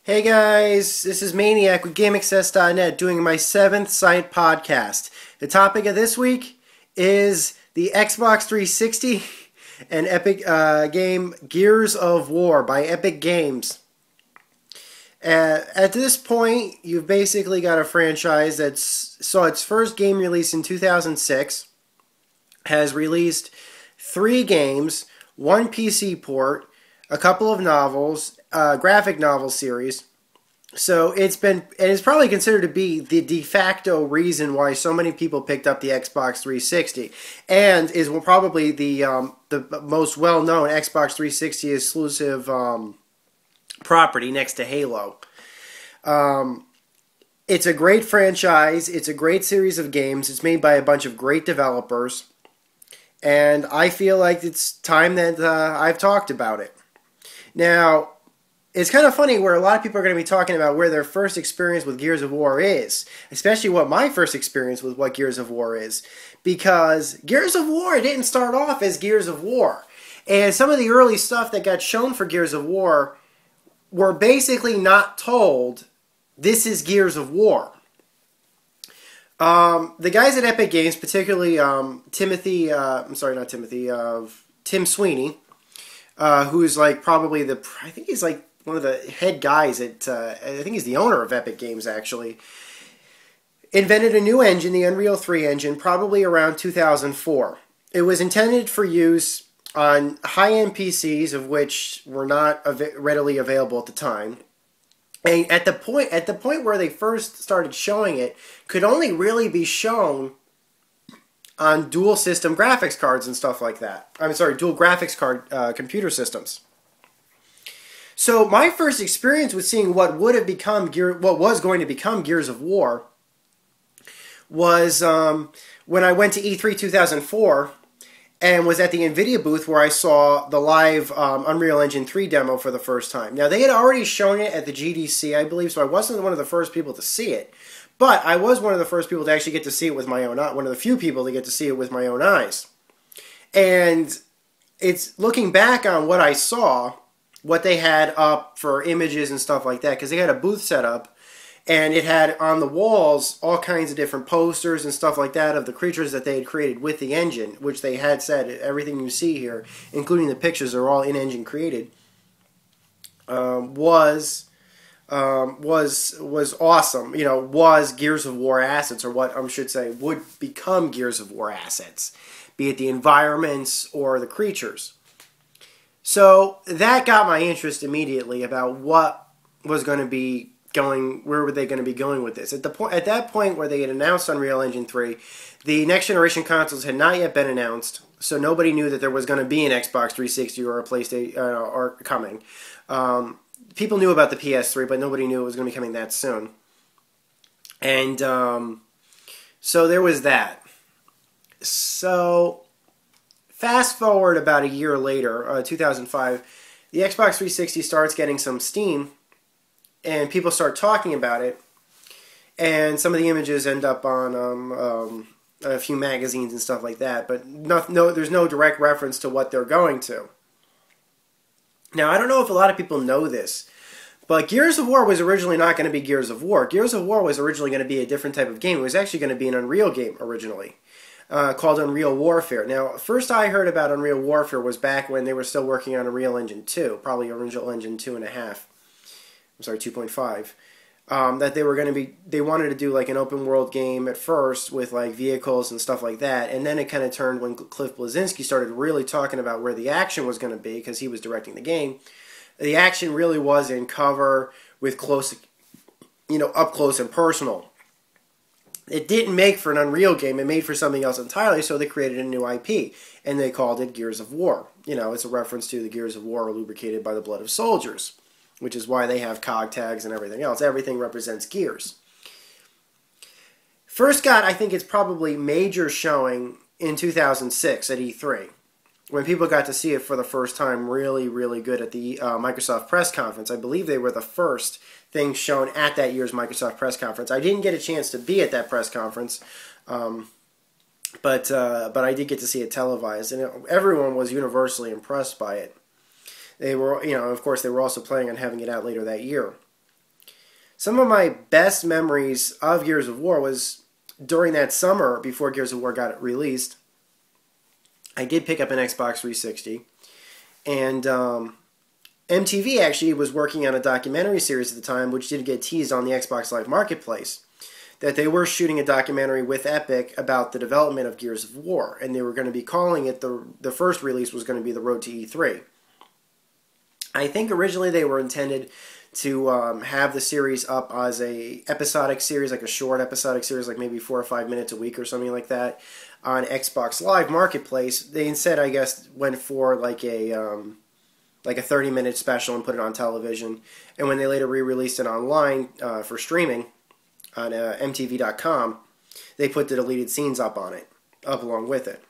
Hey guys, this is Maniac with GameAccess.net doing my 7th Sight podcast. The topic of this week is the Xbox 360 and Epic game Gears of War by Epic Games. At this point, you've basically got a franchise that saw its first game release in 2006, has released 3 games, 1 PC port, a couple of novels, graphic novel series. So it's probably considered to be the de facto reason why so many people picked up the Xbox 360, and is probably the most well-known Xbox 360 exclusive property next to Halo. It's a great franchise. It's a great series of games. It's made by a bunch of great developers, and I feel like it's time that I've talked about it. Now, it's kind of funny where a lot of people are going to be talking about where their first experience with Gears of War is, especially what my first experience with what Gears of War is, because Gears of War didn't start off as Gears of War, and some of the early stuff that got shown for Gears of War were basically not told, this is Gears of War. The guys at Epic Games, particularly Tim Sweeney, who's like probably I think he's like one of the head guys at, I think he's the owner of Epic Games actually, invented a new engine, the Unreal 3 engine, probably around 2004. It was intended for use on high-end PCs, of which were not readily available at the time. And at the point where they first started showing it, could only really be shown on dual system graphics cards and stuff like that. Dual graphics card computer systems. So my first experience with seeing what was going to become Gears of War was when I went to E3 2004 and was at the NVIDIA booth where I saw the live Unreal Engine 3 demo for the first time. Now, they had already shown it at the GDC, I believe, so I wasn't one of the first people to see it. But I was one of the first people to actually get to see it with my own eyes. One of the few people to get to see it with my own eyes. And it's looking back on what I saw, what they had up for images and stuff like that, because they had a booth set up, and it had on the walls all kinds of different posters and stuff like that of the creatures that they had created with the engine, which they had said everything you see here, including the pictures, are all in-engine created, was awesome. You know, was Gears of War assets, or what I should say would become Gears of War assets, be it the environments or the creatures. So that got my interest immediately about what was going to be where were they going to be going with this. At that point where they had announced Unreal Engine 3, the next generation consoles had not yet been announced, so nobody knew that there was going to be an Xbox 360 or a PlayStation or coming. People knew about the PS3, but nobody knew it was going to be coming that soon. And so there was that. So fast forward about a year later, 2005, the Xbox 360 starts getting some steam, and people start talking about it, and some of the images end up on a few magazines and stuff like that, but there's no direct reference to what they're going to. Now, I don't know if a lot of people know this, but Gears of War was originally not going to be Gears of War. Gears of War was originally going to be a different type of game. It was actually going to be an Unreal game originally, called Unreal Warfare. Now, first I heard about Unreal Warfare was back when they were still working on Unreal Engine 2, probably Unreal Engine 2.5, that they wanted to do like an open world game at first with like vehicles and stuff like that, and then it kind of turned when Cliff Bleszinski started really talking about where the action was going to be, because he was directing the game. The action really was in cover with up close and personal. It didn't make for an Unreal game, it made for something else entirely, so they created a new IP, and they called it Gears of War. You know, it's a reference to the Gears of War are lubricated by the blood of soldiers, which is why they have cog tags and everything else. Everything represents Gears. First got, I think it's probably major showing in 2006 at E3, when people got to see it for the first time really, really good at the Microsoft press conference. I believe they were the first thing shown at that year's Microsoft press conference. I didn't get a chance to be at that press conference, but I did get to see it televised, and everyone was universally impressed by it. They were, of course, they were also planning on having it out later that year. some of my best memories of Gears of War was during that summer before Gears of War got released. I did pick up an Xbox 360, and MTV actually was working on a documentary series at the time, which did get teased on the Xbox Live Marketplace, that they were shooting a documentary with Epic about the development of Gears of War, and they were going to be calling it, the first release was going to be The Road to E3. I think originally they were intended to have the series up as a episodic series, like a short episodic series, like maybe 4 or 5 minutes a week or something like that, on Xbox Live Marketplace. They instead, I guess, went for like a 30-minute special and put it on television. And when they later re-released it online for streaming on MTV.com, they put the deleted scenes up along with it.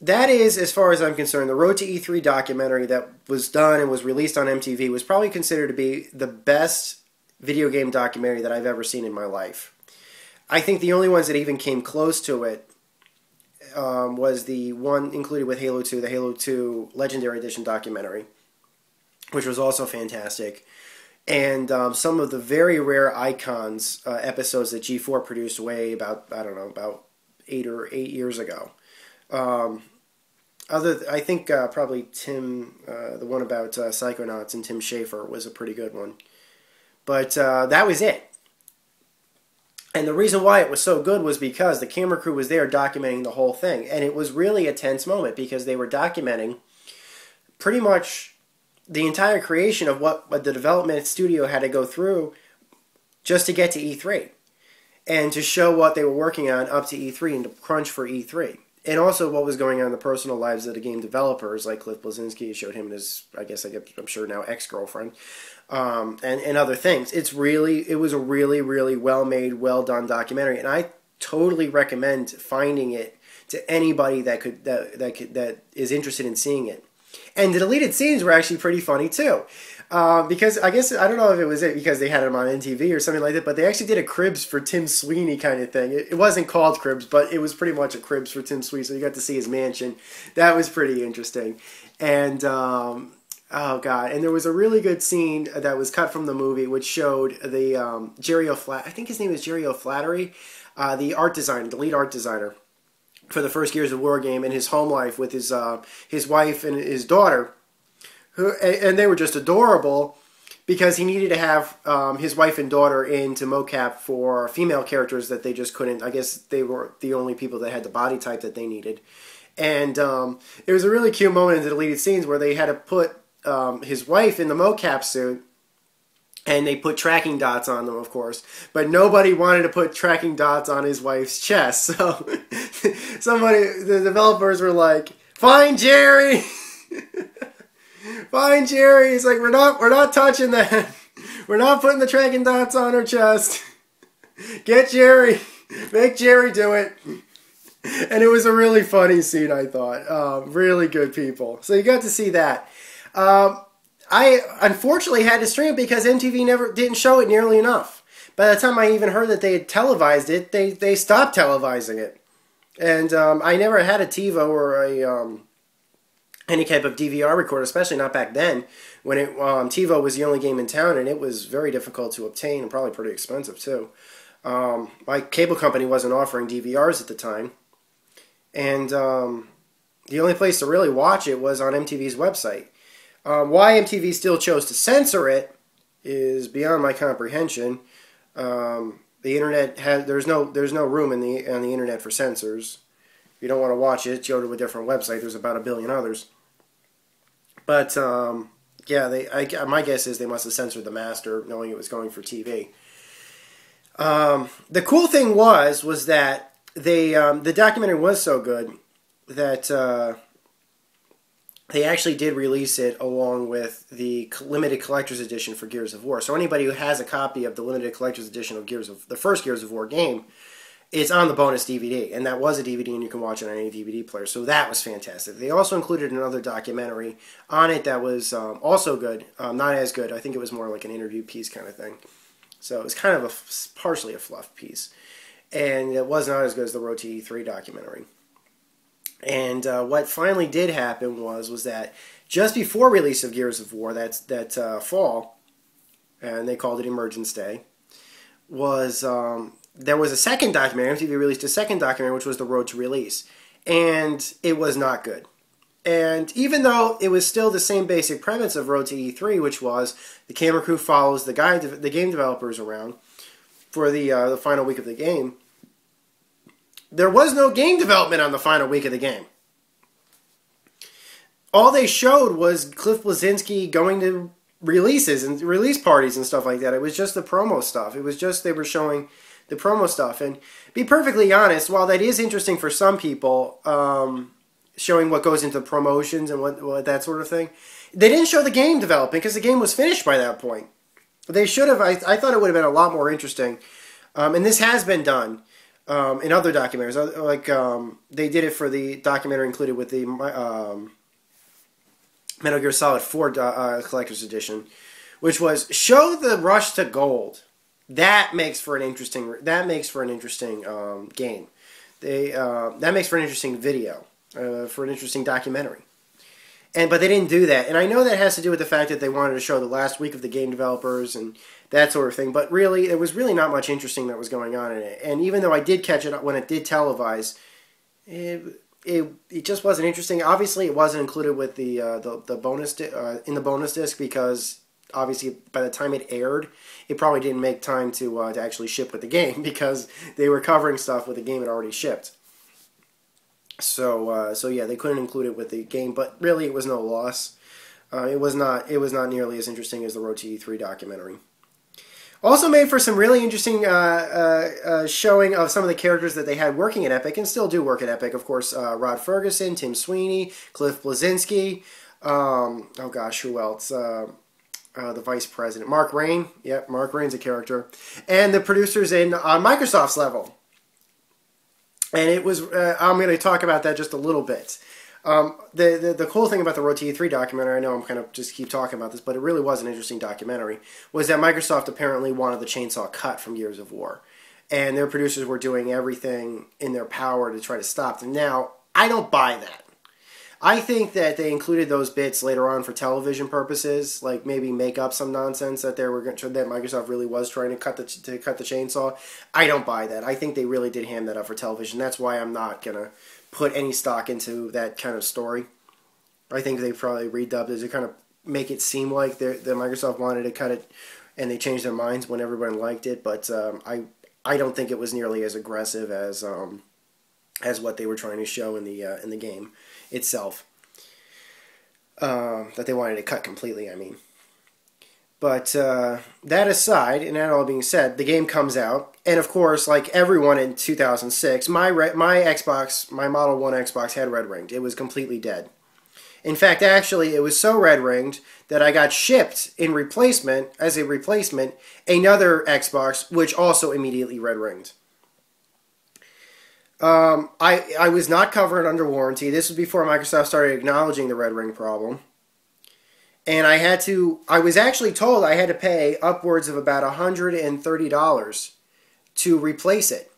That is, as far as I'm concerned, the Road to E3 documentary that was done and was released on MTV was probably considered to be the best video game documentary that I've ever seen in my life. I think the only ones that even came close to it was the one included with Halo 2, the Halo 2 Legendary Edition documentary, which was also fantastic. And some of the very rare Icons episodes that G4 produced about 8 years ago. I think probably Tim, the one about Psychonauts and Tim Schafer was a pretty good one. But that was it. And the reason why it was so good was because the camera crew was there documenting the whole thing. And it was really a tense moment because they were documenting pretty much the entire creation of what the development studio had to go through just to get to E3. And to show what they were working on up to E3 and to crunch for E3. And also what was going on in the personal lives of the game developers, like Cliff Bleszinski showed him and his, I'm sure now ex-girlfriend, and other things. It was a really, really well-made, well-done documentary, and I totally recommend finding it to anybody that is interested in seeing it. And the deleted scenes were actually pretty funny too. Because I guess, I don't know if it was because they had him on MTV or something like that, but they actually did a Cribs for Tim Sweeney kind of thing. It wasn't called Cribs, but it was pretty much a Cribs for Tim Sweeney, so you got to see his mansion. That was pretty interesting. And, oh God, and there was a really good scene that was cut from the movie, which showed the Jerry O'Flaherty, I think his name is Jerry O'Flaherty, the art designer, the lead art designer for the first Gears of War game, and his home life with his wife and his daughter. And they were just adorable because he needed to have his wife and daughter in to mocap for female characters that they just couldn't. I guess they were the only people that had the body type that they needed. And it was a really cute moment in the deleted scenes where they had to put his wife in the mocap suit, and they put tracking dots on them, of course. But nobody wanted to put tracking dots on his wife's chest. So the developers were like, "Fine, Jerry." Fine, Jerry. He's like, we're not touching that. We're not putting the tracking dots on her chest. Get Jerry. Make Jerry do it. And it was a really funny scene, I thought. Really good people. So you got to see that. I unfortunately had to stream it because MTV didn't show it nearly enough. By the time I even heard that they had televised it, they stopped televising it. And I never had a TiVo or any type of DVR recorder, especially not back then, when TiVo was the only game in town, and it was very difficult to obtain and probably pretty expensive too. My cable company wasn't offering DVRs at the time, and the only place to really watch it was on MTV's website. Why MTV still chose to censor it is beyond my comprehension. The internet there's no room on the internet for censors. If you don't want to watch it, go to a different website. There's about 1 billion others. But, yeah, my guess is they must have censored the master, knowing it was going for TV. The cool thing was that the documentary was so good that they actually did release it along with the limited collector's edition for Gears of War. So anybody who has a copy of the limited collector's edition of the first Gears of War game, it's on the bonus DVD, and that was a DVD, and you can watch it on any DVD player, so that was fantastic. They also included another documentary on it that was also good, not as good. I think it was more like an interview piece kind of thing. So it was kind of partially a fluff piece, and it was not as good as the Road to E3 documentary. And what finally did happen was that just before release of Gears of War, that fall, and they called it Emergence Day, was there was a second documentary. MTV released a second documentary, which was The Road to Release, and it was not good. And even though it was still the same basic premise of Road to E3, which was the camera crew follows the game developers around for the final week of the game, there was no game development on the final week of the game. All they showed was Cliff Bleszinski going to releases and release parties and stuff like that. It was just the promo stuff. It was just they were showing the promo stuff. And be perfectly honest, while that is interesting for some people, showing what goes into promotions and what that sort of thing, they didn't show the game developing because the game was finished by that point. They should have. I thought it would have been a lot more interesting. And this has been done in other documentaries. Like they did it for the documentary included with the Metal Gear Solid 4 Collector's Edition, which was show the rush to gold. That makes for an interesting. That makes for an interesting game. That makes for an interesting video, for an interesting documentary. But they didn't do that, and I know that has to do with the fact that they wanted to show the last week of the game developers and that sort of thing. But really, there was really not much interesting that was going on in it. And even though I did catch it when it did televise, it just wasn't interesting. Obviously, it wasn't included with the bonus in the bonus disc because obviously by the time it aired, it probably didn't make time to actually ship with the game because they were covering stuff with the game had already shipped. So yeah, they couldn't include it with the game, but really it was no loss. It was not nearly as interesting as the Road to E3 documentary. Also made for some really interesting showing of some of the characters that they had working at Epic and still do work at Epic. Of course, Rod Ferguson, Tim Sweeney, Cliff Bleszinski. Oh gosh, who else? The vice president, Mark Rain. Yep, Mark Rain's a character, and the producers on Microsoft's level. And it was, I'm going to talk about that just a little bit. The cool thing about the Road to E3 documentary, I know I'm kind of just keep talking about this, but it really was an interesting documentary, was that Microsoft apparently wanted the chainsaw cut from Gears of War. And their producers were doing everything in their power to try to stop them. Now, I don't buy that. I think that they included those bits later on for television purposes, like maybe make up some nonsense that that Microsoft really was trying to cut the chainsaw. I don't buy that. I think they really did ham that up for television. That's why I'm not gonna put any stock into that kind of story. I think they probably redubbed it to kind of make it seem like that Microsoft wanted to cut it, and they changed their minds when everyone liked it. But I don't think it was nearly as aggressive as what they were trying to show in the game itself, that they wanted to cut completely, I mean. But that aside, and that all being said, the game comes out, and of course, like everyone in 2006, my Xbox, my Model 1 Xbox had red ringed. It was completely dead. In fact, actually, it was so red ringed that I got shipped as a replacement, another Xbox, which also immediately red ringed. I was not covered under warranty. This was before Microsoft started acknowledging the red ring problem. And I was actually told I had to pay upwards of about $130 to replace it.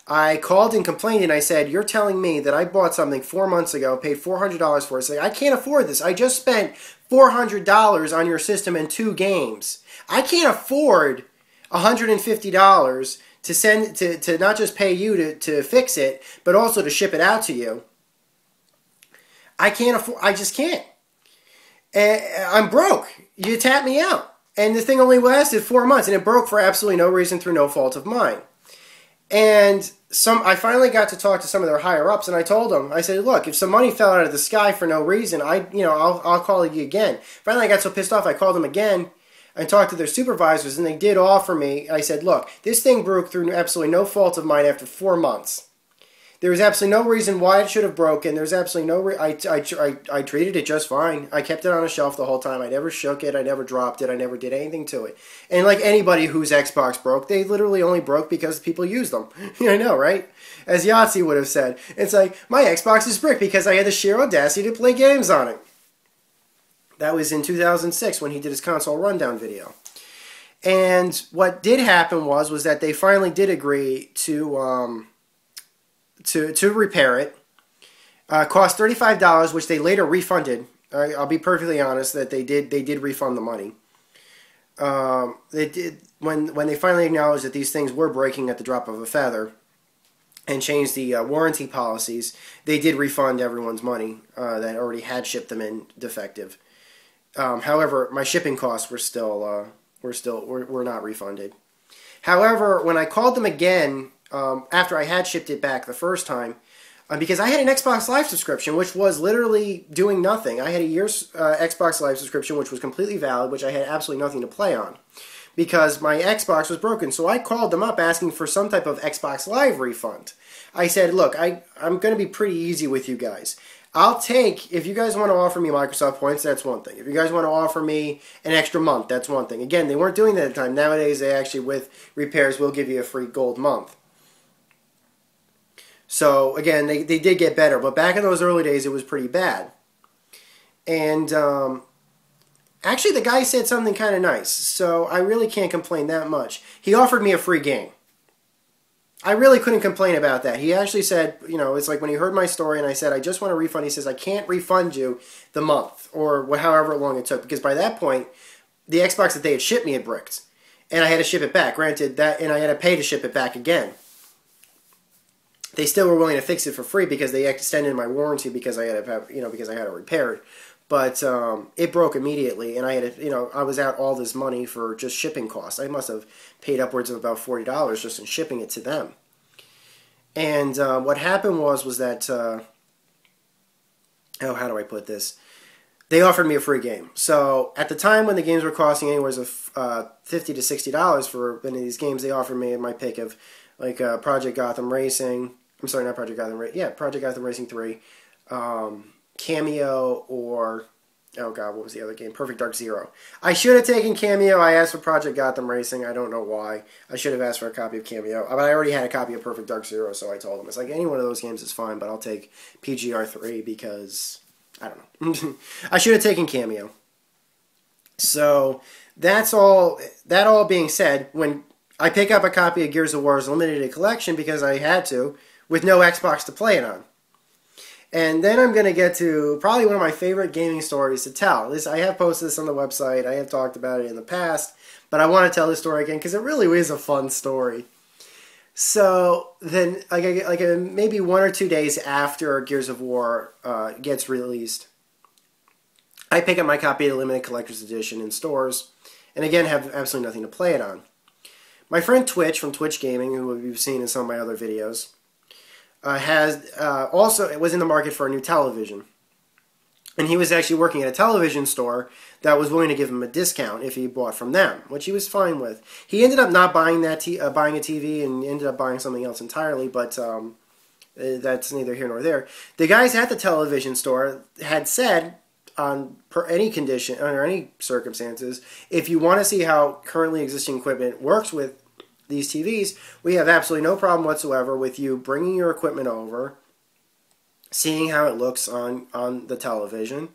I called and complained and I said, you're telling me that I bought something 4 months ago, paid $400 for it. I can't afford this. I just spent $400 on your system and 2 games. I can't afford $150 to send to not just pay you to fix it, but also to ship it out to you. I can't afford. I just can't. And I'm broke. You tapped me out, and the thing only lasted 4 months, and it broke for absolutely no reason through no fault of mine. And I finally got to talk to some of their higher ups, and I told them, I said, look, if some money fell out of the sky for no reason, I'll call you again. Finally, I got so pissed off, I called them again. I talked to their supervisors, and they did offer me. I said, look, this thing broke through absolutely no fault of mine after 4 months. There was absolutely no reason why it should have broken. There's absolutely no I treated it just fine. I kept it on a shelf the whole time. I never shook it. I never dropped it. I never did anything to it. And like anybody whose Xbox broke, they literally only broke because people used them. I know, right? As Yahtzee would have said. It's like, my Xbox is brick because I had the sheer audacity to play games on it. That was in 2006 when he did his console rundown video. And what did happen was that they finally did agree to repair it. Cost $35, which they later refunded. I'll be perfectly honest that they did refund the money. They did when they finally acknowledged that these things were breaking at the drop of a feather and changed the warranty policies. They did refund everyone's money that already had shipped them in defective. However, my shipping costs were not refunded. However, when I called them again after I had shipped it back the first time, because I had an Xbox Live subscription, which was literally doing nothing. I had a year's Xbox Live subscription, which was completely valid, which I had absolutely nothing to play on, because my Xbox was broken. So I called them up asking for some type of Xbox Live refund. I said, look, I'm going to be pretty easy with you guys. I'll take, if you guys want to offer me Microsoft points, that's one thing. If you guys want to offer me an extra month, that's one thing. Again, they weren't doing that at the time. Nowadays, they actually, with repairs, will give you a free gold month. So, again, they did get better. But back in those early days, it was pretty bad. And actually, the guy said something kind of nice. So, I really can't complain that much. He offered me a free game. I really couldn't complain about that. He actually said, you know, it's like when he heard my story and I said, I just want a refund. He says, I can't refund you the month or however long it took. Because by that point, the Xbox that they had shipped me had bricked. And I had to ship it back. Granted, and I had to pay to ship it back again. They still were willing to fix it for free because they extended my warranty because I had to, because I had it repaired. But it broke immediately, and I had to, I was out all this money for just shipping costs. I must have paid upwards of about $40 just in shipping it to them. And what happened was that, how do I put this? They offered me a free game. So at the time when the games were costing anywhere of $50 to $60 for any of these games, they offered me my pick of like Project Gotham Racing. I'm sorry, not Project Gotham Racing. Yeah, Project Gotham Racing 3. Cameo, or oh god, what was the other game? Perfect Dark Zero. I should have taken Cameo. I asked for Project Gotham Racing. I don't know why. I should have asked for a copy of Cameo. But I already had a copy of Perfect Dark Zero, so I told them, it's like, any one of those games is fine, but I'll take PGR 3 because, I don't know. I should have taken Cameo. So, that all being said, when I pick up a copy of Gears of War's Limited Collection because I had to, with no Xbox to play it on. And then I'm going to get to probably one of my favorite gaming stories to tell. I have posted this on the website. I have talked about it in the past. But I want to tell this story again because it really is a fun story. So then, maybe 1 or 2 days after Gears of War gets released, I pick up my copy of the Limited Collector's Edition in stores. And again, have absolutely nothing to play it on. My friend Twitch from Twitch Gaming, who you've seen in some of my other videos, was in the market for a new television. And he was actually working at a television store that was willing to give him a discount if he bought from them, which he was fine with. He ended up not buying buying a TV and ended up buying something else entirely, but that's neither here nor there. The guys at the television store had said, per any condition, under any circumstances, if you want to see how currently existing equipment works with these TVs, we have absolutely no problem whatsoever with you bringing your equipment over, seeing how it looks on the television,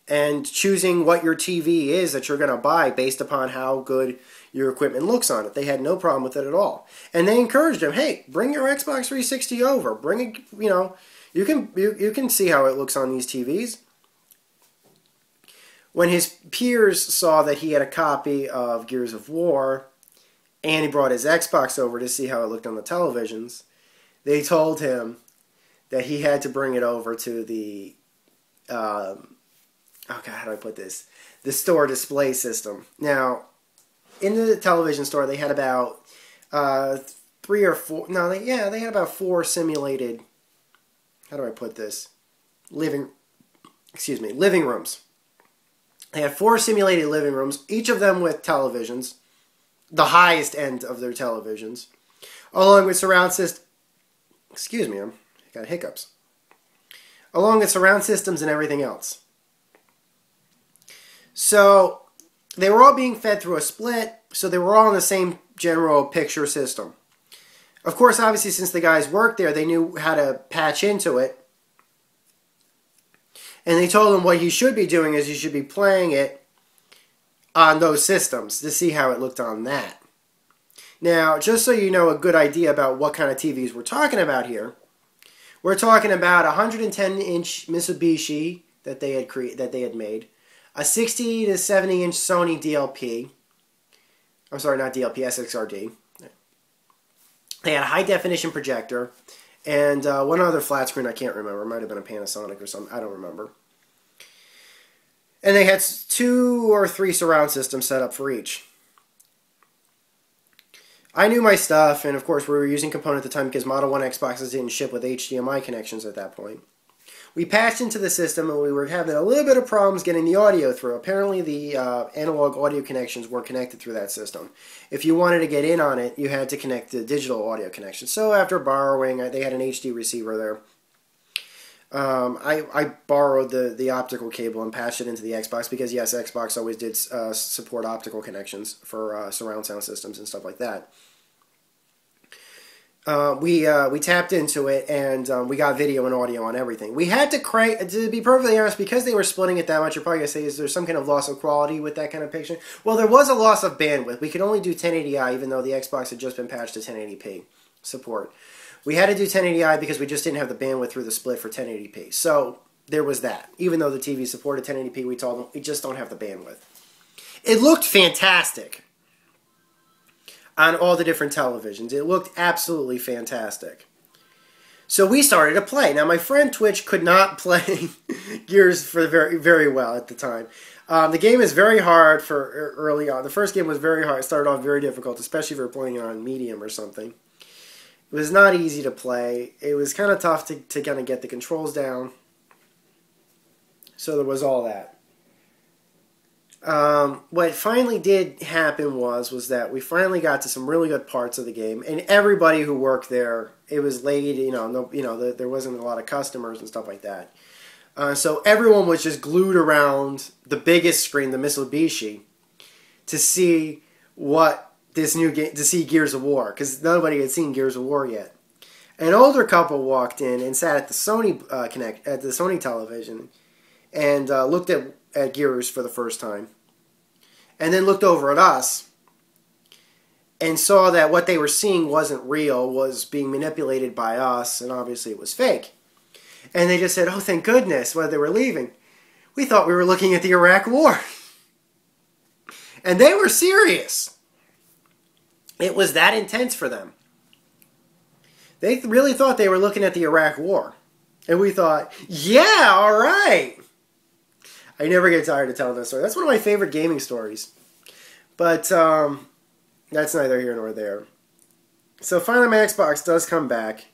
and choosing what your TV is that you're going to buy based upon how good your equipment looks on it. They had no problem with it at all. And they encouraged him, hey, bring your Xbox 360 over. Bring it, you can see how it looks on these TVs. When his peers saw that he had a copy of Gears of War, and he brought his Xbox over to see how it looked on the televisions, they told him that he had to bring it over to the, how do I put this? The store display system. Now, in the television store, they had about 3 or 4, they had about 4 simulated, how do I put this? Living rooms. They had 4 simulated living rooms, each of them with televisions, the highest end of their televisions, along with surround systems. Excuse me, I got hiccups. Along with surround systems and everything else. So they were all being fed through a split, so they were all in the same general picture system. Of course, obviously, since the guys worked there, they knew how to patch into it. And they told him what he should be doing is he should be playing it on those systems to see how it looked on that. Now, just so you know a good idea about what kind of TVs we're talking about here, we're talking about a 110-inch Mitsubishi that they had made, a 60 to 70-inch Sony DLP, I'm sorry, not DLP, SXRD. They had a high-definition projector, and one other flat screen I can't remember. It might have been a Panasonic or something. I don't remember. And they had 2 or 3 surround systems set up for each. I knew my stuff, and of course we were using component at the time because Model 1 Xboxes didn't ship with HDMI connections at that point. We patched into the system, and we were having a little bit of problems getting the audio through. Apparently the analog audio connections weren't connected through that system. If you wanted to get in on it, you had to connect the digital audio connection. So after borrowing, they had an HD receiver there. I borrowed the optical cable and patched it into the Xbox because, yes, Xbox always did support optical connections for surround sound systems and stuff like that. We tapped into it, and we got video and audio on everything. We had to be perfectly honest, because they were splitting it that much, you're probably going to say, is there some kind of loss of quality with that kind of picture? Well, there was a loss of bandwidth. We could only do 1080i, even though the Xbox had just been patched to 1080p support. We had to do 1080i because we just didn't have the bandwidth through the split for 1080p. So there was that. Even though the TV supported 1080p, we told them, we just don't have the bandwidth. It looked fantastic on all the different televisions. It looked absolutely fantastic. So we started to play. Now, my friend Twitch could not play Gears for very well at the time. The game is very hard for early on. The first game was very hard. It started off very difficult, especially if you're playing it on medium or something. It was not easy to play. It was kind of tough to kind of get the controls down. So there was all that. What finally did happen was that we finally got to some really good parts of the game, and everybody who worked there, it was late, there wasn't a lot of customers and stuff like that. So everyone was just glued around the biggest screen, the Mitsubishi, to see what this new game, to see Gears of War, because nobody had seen Gears of War yet. An older couple walked in and sat at the Sony television, and looked at Gears for the first time, and then looked over at us and saw that what they were seeing wasn't real, was being manipulated by us, and obviously it was fake. And they just said, oh, thank goodness, while they were leaving. We thought we were looking at the Iraq War. And they were serious. It was that intense for them. They really thought they were looking at the Iraq War. And we thought, yeah, all right. I never get tired of telling that story. That's one of my favorite gaming stories. But that's neither here nor there. So finally my Xbox does come back,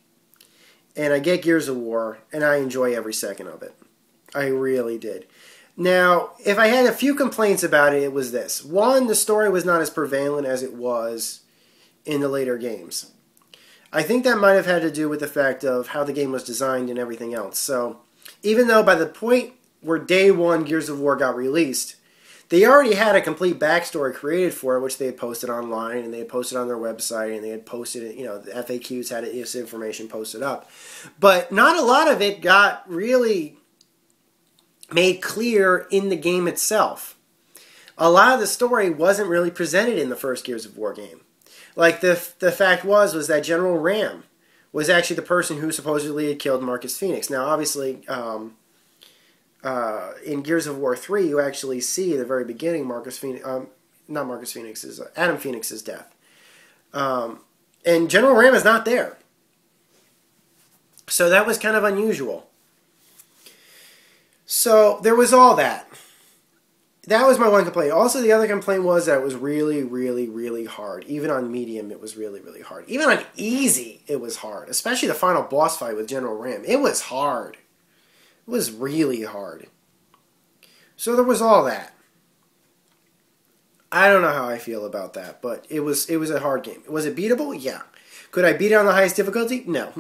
and I get Gears of War, and I enjoy every second of it. I really did. Now, if I had a few complaints about it, it was this. One, the story was not as prevalent as it was in the later games. I think that might have had to do with the fact of how the game was designed and everything else. So, even though by the point where day one Gears of War got released, they already had a complete backstory created for it, which they had posted online, and they had posted on their website, and they had posted it, the FAQs had this information posted up. But not a lot of it got really made clear in the game itself. A lot of the story wasn't really presented in the first Gears of War game. Like, the fact was that General Ram was actually the person who supposedly had killed Marcus Phoenix. Now, obviously, in Gears of War 3, you actually see at the very beginning Adam Phoenix's death. And General Ram is not there. So that was kind of unusual. So there was all that. That was my one complaint. Also, the other complaint was that it was really, really, really hard. Even on medium, it was really, really hard. Even on easy, it was hard. Especially the final boss fight with General Ram. It was hard. It was really hard. So there was all that. I don't know how I feel about that, but it was a hard game. Was it beatable? Yeah. Could I beat it on the highest difficulty? No.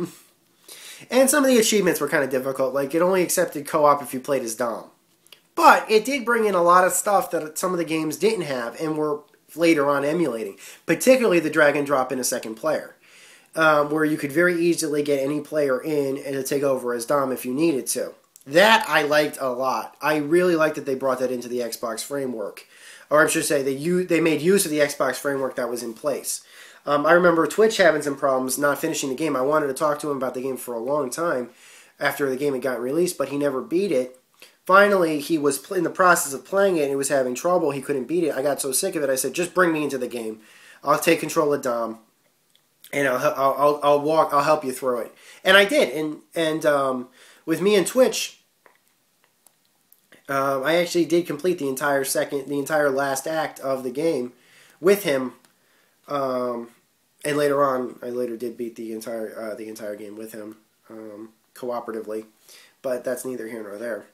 And some of the achievements were kind of difficult. Like, it only accepted co-op if you played as Dom. But it did bring in a lot of stuff that some of the games didn't have and were later on emulating. Particularly the drag and drop in a second player. Where you could very easily get any player in and to take over as Dom if you needed to. That I liked a lot. I really liked that they brought that into the Xbox framework. Or I should say, they made use of the Xbox framework that was in place. I remember Twitch having some problems not finishing the game. I wanted to talk to him about the game for a long time after the game had gotten released, but he never beat it. finally he was in the process of playing it and he was having trouble. He couldn't beat it. I got so sick of it. I said, just bring me into the game. I'll take control of Dom, and I'll help you through it. And I did. And with me and Twitch, I actually did complete the entire last act of the game with him. And later on, I did beat the entire game with him cooperatively. But that's neither here nor there.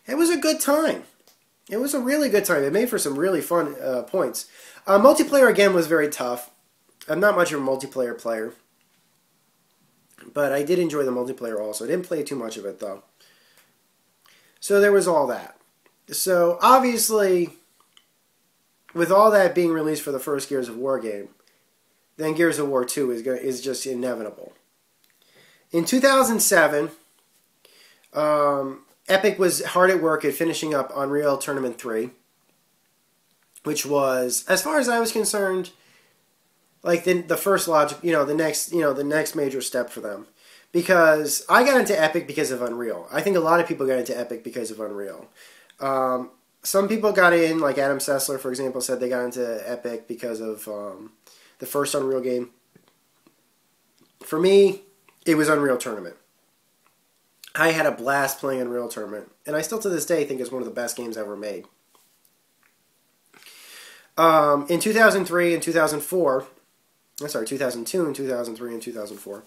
It was a good time. It was a really good time. It made for some really fun points. Multiplayer, again, was very tough. I'm not much of a multiplayer player. But I did enjoy the multiplayer also. I didn't play too much of it, though. So there was all that. So, obviously, with all that being released for the first Gears of War game, then Gears of War 2 is just inevitable. In 2007, Epic was hard at work at finishing up Unreal Tournament 3, which was, as far as I was concerned, like the first logic, the next major step for them. Because I got into Epic because of Unreal. I think a lot of people got into Epic because of Unreal. Some people got in, like Adam Sessler, for example, said they got into Epic because of the first Unreal game. For me, it was Unreal Tournament. I had a blast playing Unreal Tournament, and I still to this day think it's one of the best games ever made. In 2003 and 2004, 2002 and 2003 and 2004,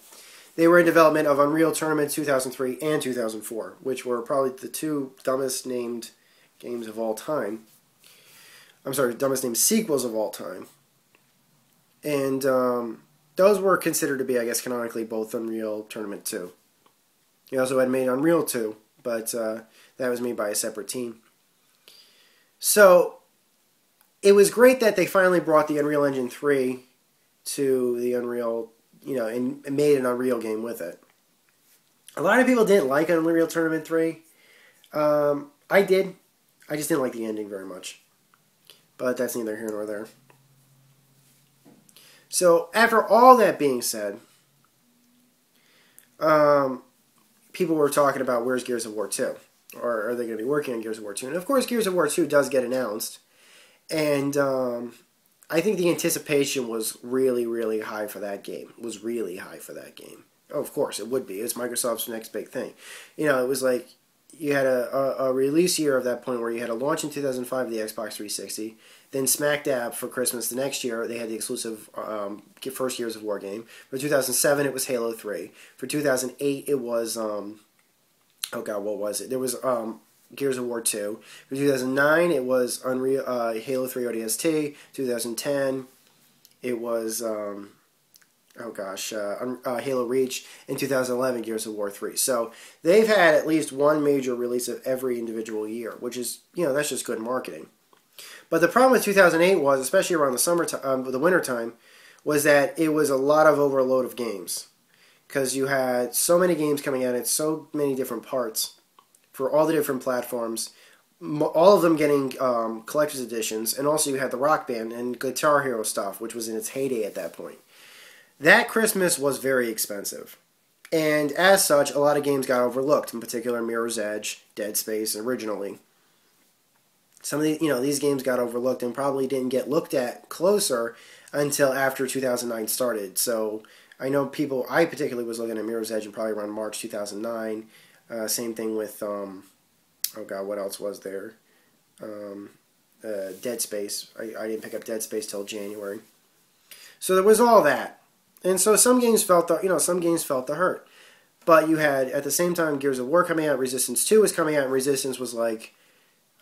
they were in development of Unreal Tournament 2003 and 2004, which were probably the two dumbest named games of all time. I'm sorry, dumbest named sequels of all time. And those were considered to be, I guess, canonically both Unreal Tournament 2. He also had made Unreal 2, but that was made by a separate team. So, it was great that they finally brought the Unreal Engine 3 to the Unreal, and made an Unreal game with it. A lot of people didn't like Unreal Tournament 3. I did. I just didn't like the ending very much. But that's neither here nor there. So, after all that being said, people were talking about where's Gears of War 2? Or are they going to be working on Gears of War 2? And of course, Gears of War 2 does get announced. And I think the anticipation was really, really high for that game. Was really high for that game. Oh, of course, it would be. It's Microsoft's next big thing. It was like you had a release year of that point where you had a launch in 2005 of the Xbox 360. Then smack dab for Christmas the next year, they had the exclusive first Gears of War game. For 2007, it was Halo 3. For 2008, it was, what was it? There was Gears of War 2. For 2009, it was Halo 3 ODST. 2010, it was, Halo Reach. In 2011, Gears of War 3. So they've had at least one major release of every individual year, which is, that's just good marketing. But the problem with 2008 was, especially around the winter time, was that it was a lot of overload of games. Because you had so many games coming out at so many different parts for all the different platforms, all of them getting collector's editions, and also you had the Rock Band and Guitar Hero stuff, which was in its heyday at that point. That Christmas was very expensive. And as such, a lot of games got overlooked, in particular Mirror's Edge, Dead Space, originally. Some of these games got overlooked and probably didn't get looked at closer until after 2009 started. So I know I particularly was looking at Mirror's Edge in probably around March 2009. Same thing with, what else was there? Dead Space. I didn't pick up Dead Space till January. So there was all that. And so some games felt the hurt. But you had, at the same time, Gears of War coming out, Resistance 2 was coming out, and Resistance was like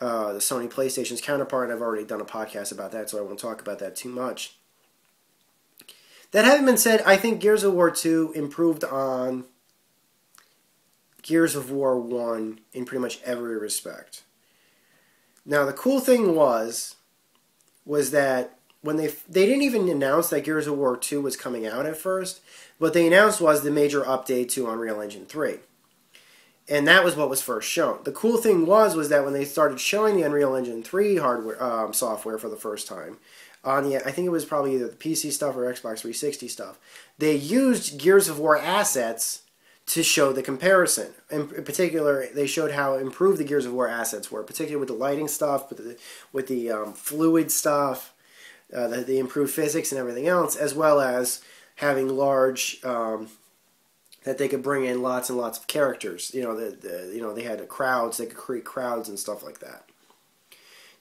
the Sony PlayStation's counterpart, and I've already done a podcast about that, so I won't talk about that too much. That having been said, I think Gears of War 2 improved on Gears of War 1 in pretty much every respect. Now, the cool thing was that when they didn't even announce that Gears of War 2 was coming out at first, what they announced was the major update to Unreal Engine 3. And that was what was first shown. The cool thing was that when they started showing the Unreal Engine 3 hardware software for the first time, I think it was probably either the PC stuff or Xbox 360 stuff, they used Gears of War assets to show the comparison. In particular, they showed how improved the Gears of War assets were, particularly with the lighting stuff, with the fluid stuff, the improved physics and everything else, as well as having large that they could bring in lots and lots of characters. They had crowds, they could create crowds and stuff like that.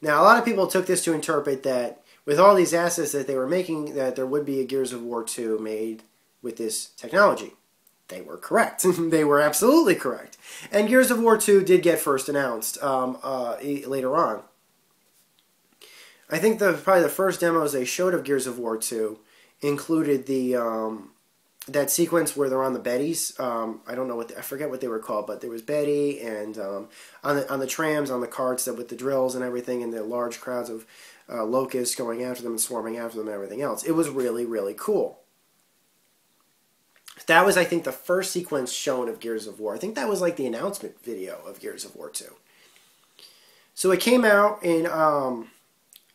Now, a lot of people took this to interpret that with all these assets that they were making, that there would be a Gears of War 2 made with this technology. They were correct. They were absolutely correct. And Gears of War 2 did get first announced later on. I think probably the first demos they showed of Gears of War 2 included that sequence where they're on the Bettys. I don't know I forget what they were called, but there was Betty and on the trams, on the carts with the drills and everything, and the large crowds of locusts going after them and swarming after them and everything else. It was really, really cool. That was, I think, the first sequence shown of Gears of War. I think that was like the announcement video of Gears of War 2. So it came out in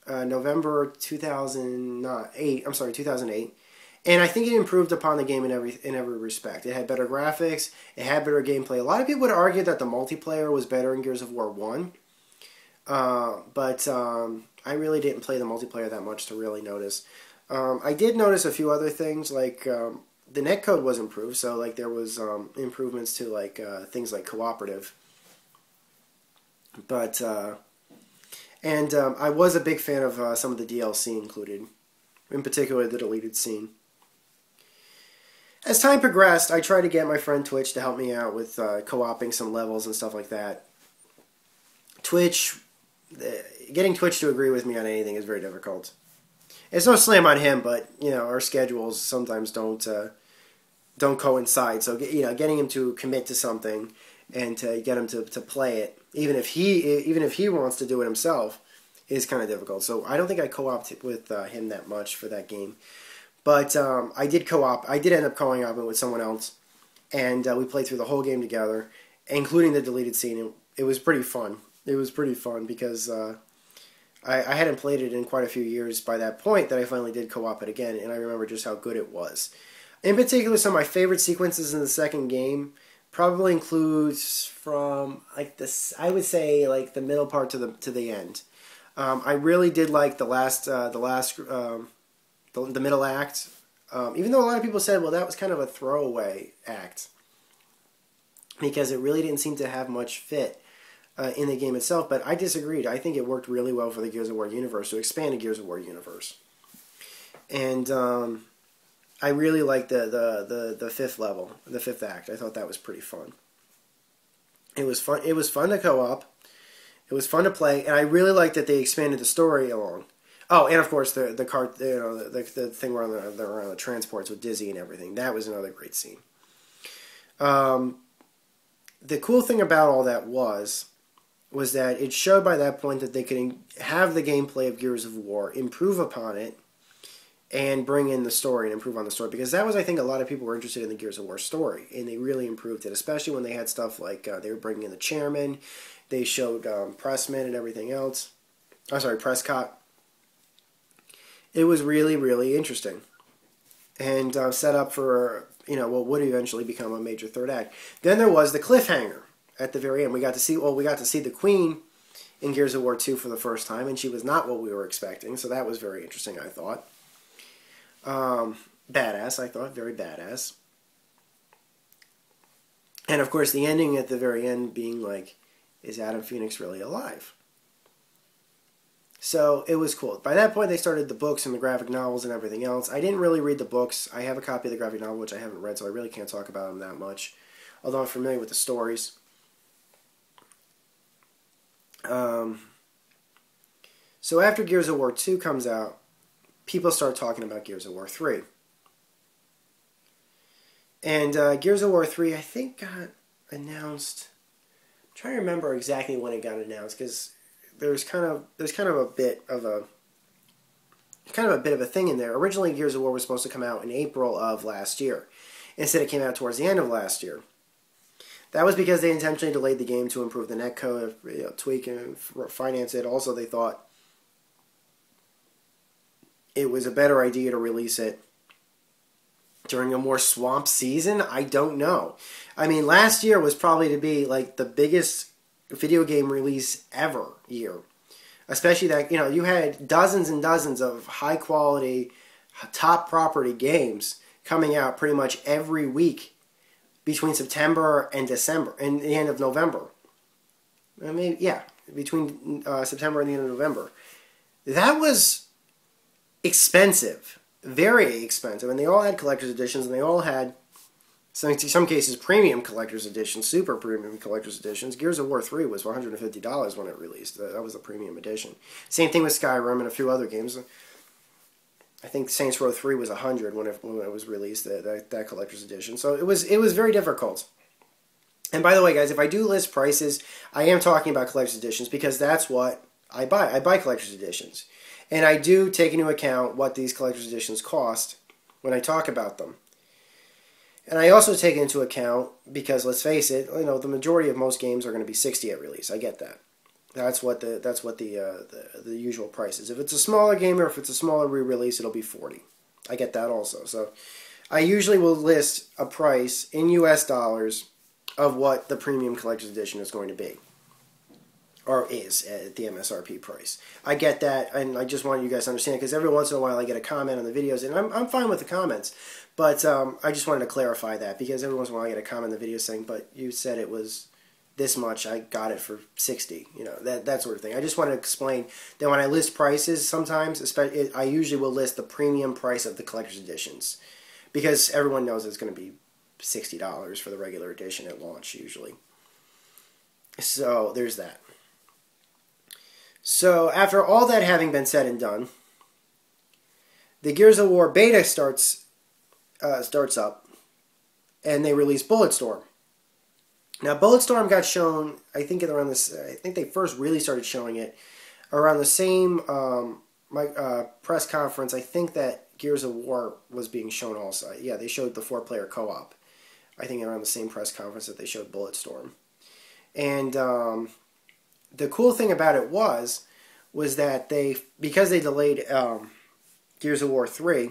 November 2008. I'm sorry, 2008. And I think it improved upon the game in every respect. It had better graphics. It had better gameplay. A lot of people would argue that the multiplayer was better in Gears of War 1. But I really didn't play the multiplayer that much to really notice. I did notice a few other things, like the netcode was improved. So like there was improvements to like things like cooperative. But I was a big fan of some of the DLC included, in particular the deleted scene. As time progressed, I tried to get my friend Twitch to help me out with co-oping some levels and stuff like that. Getting Twitch to agree with me on anything is very difficult. It's no slam on him, but our schedules sometimes don't coincide. So getting him to commit to something and to get him to play it, even if he wants to do it himself, is kind of difficult. So I don't think I co-opted with him that much for that game. But I did co-op. I did end up co-oping with someone else, and we played through the whole game together, including the deleted scene. It was pretty fun. It was pretty fun because I hadn't played it in quite a few years by that point that I finally did co-op it again, and I remember just how good it was. In particular, some of my favorite sequences in the second game probably includes from like this. I would say like the middle part to the end. I really did like the middle act, even though a lot of people said, well, that was kind of a throwaway act because it really didn't seem to have much fit in the game itself, but I disagreed. I think it worked really well for the Gears of War universe, to expand the Gears of War universe. And I really liked the fifth level, the fifth act. I thought that was pretty fun. It was fun. It was fun to co-op. It was fun to play, and I really liked that they expanded the story along. Oh, and of course the cart, the thing where they're on the transports with Dizzy and everything. That was another great scene. The cool thing about all that was that it showed by that point that they could have the gameplay of Gears of War, improve upon it, and bring in the story and improve on the story. Because that was, I think, a lot of people were interested in the Gears of War story, and they really improved it, especially when they had stuff like they were bringing in the chairman, they showed Pressman and everything else. I'm sorry, Prescott. It was really, really interesting, and set up for what would eventually become a major third act. Then there was the cliffhanger at the very end. We got to see the Queen in Gears of War 2 for the first time, and she was not what we were expecting. So that was very interesting, I thought. Badass, I thought, very badass. And of course, the ending at the very end being like, is Adam Phoenix really alive? So it was cool. By that point, they started the books and the graphic novels and everything else. I didn't really read the books. I have a copy of the graphic novel, which I haven't read, so I really can't talk about them that much, although I'm familiar with the stories. So after Gears of War 2 comes out, people start talking about Gears of War 3. And Gears of War 3, I think, got announced. I'm trying to remember exactly when it got announced, because there's kind of a bit of a thing in there. Originally, Gears of War was supposed to come out in April of last year. Instead, it came out towards the end of last year. That was because they intentionally delayed the game to improve the netcode, tweak and finance it. Also, they thought it was a better idea to release it during a more swamp season? I don't know. I mean, last year was probably to be like the biggest video game release ever year. Especially that, you had dozens and dozens of high quality, top property games coming out pretty much every week between September and December, and the end of November. I mean, yeah, between September and the end of November. That was expensive, very expensive, and they all had collector's editions, and they all had, in some cases, premium collector's editions, super premium collector's editions. Gears of War 3 was $150 when it released. That was a premium edition. Same thing with Skyrim and a few other games. I think Saints Row 3 was $100 when it was released, that collector's edition. So it was very difficult. And by the way, guys, if I do list prices, I am talking about collector's editions because that's what I buy. I buy collector's editions. And I do take into account what these collector's editions cost when I talk about them. And I also take into account, because let's face it, the majority of most games are going to be $60 at release. I get that. That's what the usual price is. If it's a smaller game or if it's a smaller re-release, it'll be $40. I get that also. So I usually will list a price in US dollars of what the premium collector's edition is going to be, or is at the MSRP price. I get that, and I just want you guys to understand, because every once in a while I get a comment on the videos, and I'm fine with the comments. But I just wanted to clarify that, because every once in a while I get a comment in the video saying, but you said it was this much, I got it for $60, that sort of thing. I just want to explain that when I list prices, sometimes, I usually will list the premium price of the collector's editions, because everyone knows it's going to be $60 for the regular edition at launch, usually. So, there's that. So, after all that having been said and done, the Gears of War beta starts up, and they release Bulletstorm. Now, Bulletstorm got shown, I think they first really started showing it around the same press conference. I think that Gears of War was being shown also. Yeah, they showed the 4-player co-op, I think around the same press conference that they showed Bulletstorm. And the cool thing about it was that because they delayed Gears of War 3,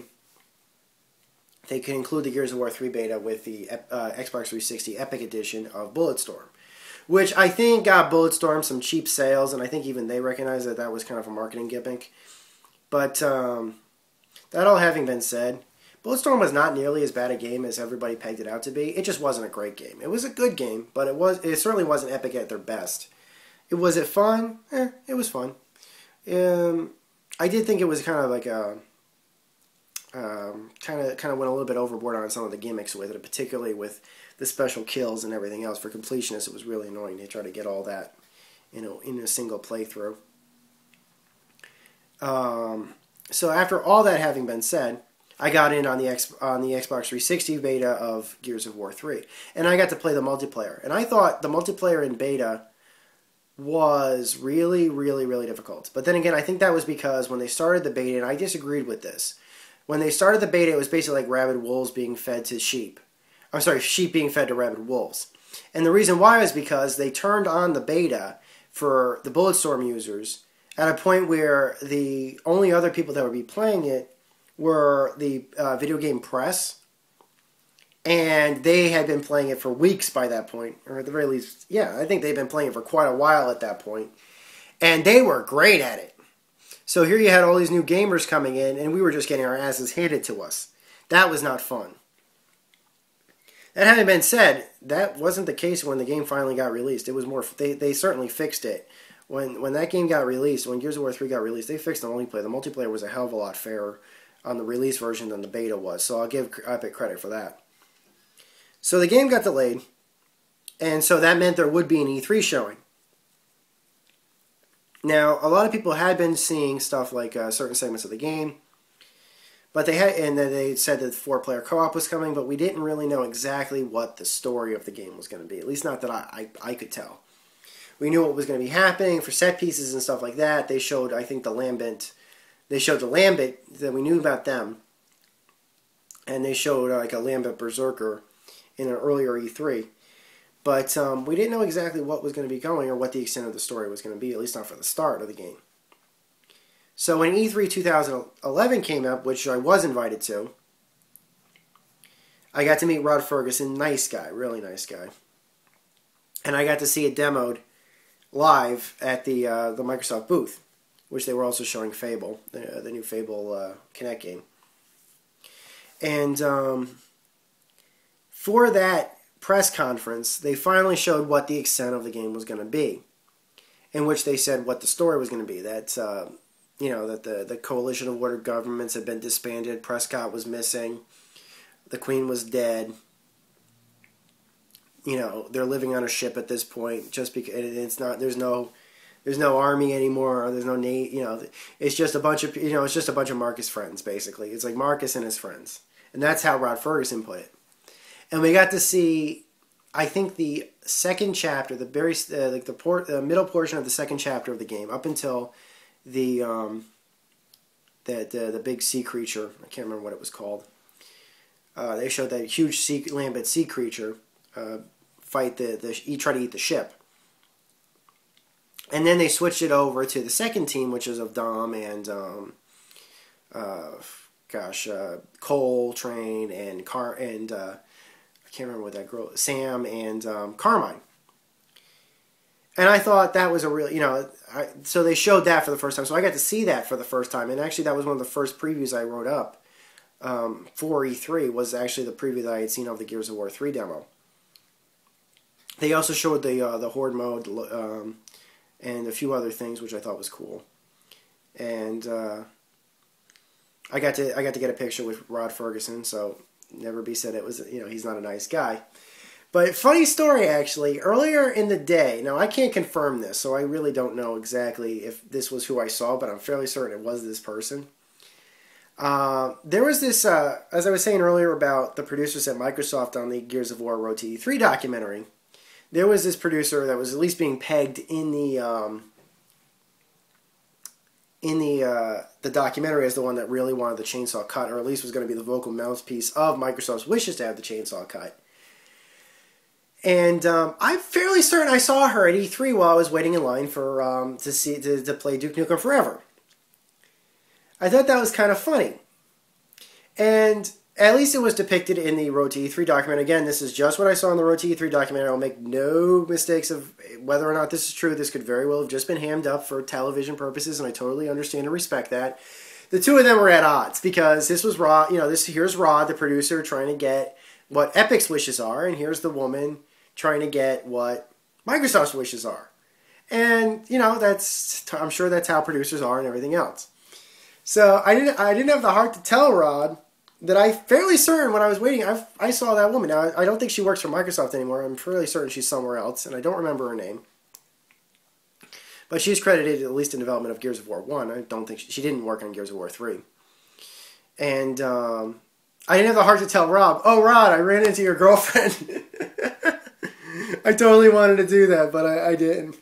they could include the Gears of War 3 beta with the Xbox 360 Epic Edition of Bulletstorm, which I think got Bulletstorm some cheap sales, and I think even they recognized that was kind of a marketing gimmick. But that all having been said, Bulletstorm was not nearly as bad a game as everybody pegged it out to be. It just wasn't a great game. It was a good game, but it certainly wasn't Epic at their best. Was it fun? It was fun. I did think it was kind of like a kind of went a little bit overboard on some of the gimmicks with it, particularly with the special kills and everything else. For completionists, it was really annoying to try to get all that, in a single playthrough. So after all that having been said, I got in on the Xbox 360 beta of Gears of War 3, and I got to play the multiplayer. And I thought the multiplayer in beta was really, really, really difficult. But then again, I think that was because when they started the beta, and I disagreed with this. When they started the beta, it was basically like rabid wolves being fed to sheep. I'm sorry, sheep being fed to rabid wolves. And the reason why was because they turned on the beta for the Bulletstorm users at a point where the only other people that would be playing it were the video game press. And they had been playing it for weeks by that point. Or at the very least, yeah, I think they'd been playing it for quite a while at that point. And they were great at it. So here you had all these new gamers coming in, and we were just getting our asses handed to us. That was not fun. That having been said, that wasn't the case when the game finally got released. It was more, they certainly fixed it. When that game got released, when Gears of War 3 got released, they fixed the multiplayer. The multiplayer was a hell of a lot fairer on the release version than the beta was, so I'll give Epic credit for that. So the game got delayed, and so that meant there would be an E3 showing. Now, a lot of people had been seeing stuff like certain segments of the game, but they said that the 4-player co-op was coming, but we didn't really know exactly what the story of the game was going to be. At least not that I could tell. We knew what was going to be happening for set pieces and stuff like that. They showed, I think, the Lambent. They showed the Lambent, that we knew about them, and they showed like a Lambent Berserker in an earlier E3. But we didn't know exactly what was going to be going or what the extent of the story was going to be, at least not for the start of the game. So when E3 2011 came up, which I was invited to, I got to meet Rod Ferguson, nice guy, really nice guy. And I got to see it demoed live at the Microsoft booth, which they were also showing Fable, the new Fable Kinect game. And for that press conference, they finally showed what the extent of the game was going to be, in which they said what the story was going to be. That that the coalition of world governments had been disbanded, Prescott was missing, the Queen was dead. They're living on a ship at this point, just because it's not. There's no army anymore. There's no navy. It's just a bunch of It's just a bunch of Marcus friends, basically. It's like Marcus and his friends, and that's how Rod Ferguson put it. And we got to see, I think, the second chapter, the very the middle portion of the second chapter of the game, up until the big sea creature. I can't remember what it was called. They showed that huge lambent sea creature fight try to eat the ship. And then they switched it over to the second team, which is of Dom and Cole, Train, and I can't remember what that girl, Sam and Carmine. And I thought that was a really, so they showed that for the first time. So I got to see that for the first time. And actually that was one of the first previews I wrote up for E3, was actually the preview that I had seen of the Gears of War 3 demo. They also showed the Horde mode and a few other things, which I thought was cool. And I got to get a picture with Rod Ferguson, so never be said it was, he's not a nice guy. But funny story, actually, earlier in the day, now I can't confirm this, so I really don't know exactly if this was who I saw, but I'm fairly certain it was this person. There was this, as I was saying earlier about the producers at Microsoft on the Gears of War Road to E3 documentary, there was this producer that was at least being pegged in the documentary as the one that really wanted the chainsaw cut, or at least was going to be the vocal mouthpiece of Microsoft's wishes to have the chainsaw cut. And I'm fairly certain I saw her at E3 while I was waiting in line for to play Duke Nukem Forever. I thought that was kind of funny, and at least it was depicted in the Road to E3 document. Again, this is just what I saw in the Road to E3 documentary. I'll make no mistakes of whether or not this is true. This could very well have just been hammed up for television purposes, and I totally understand and respect that. The two of them were at odds, because this was Rod, here's Rod, the producer, trying to get what Epic's wishes are, and here's the woman trying to get what Microsoft's wishes are. And, I'm sure that's how producers are and everything else. So I didn't have the heart to tell Rod that I'm fairly certain when I was waiting, I saw that woman. Now, I don't think she works for Microsoft anymore. I'm fairly certain she's somewhere else, and I don't remember her name. But she's credited at least in development of Gears of War 1. I don't think she didn't work on Gears of War 3. And I didn't have the heart to tell Rob, "Oh, Rod, I ran into your girlfriend." I totally wanted to do that, but I didn't.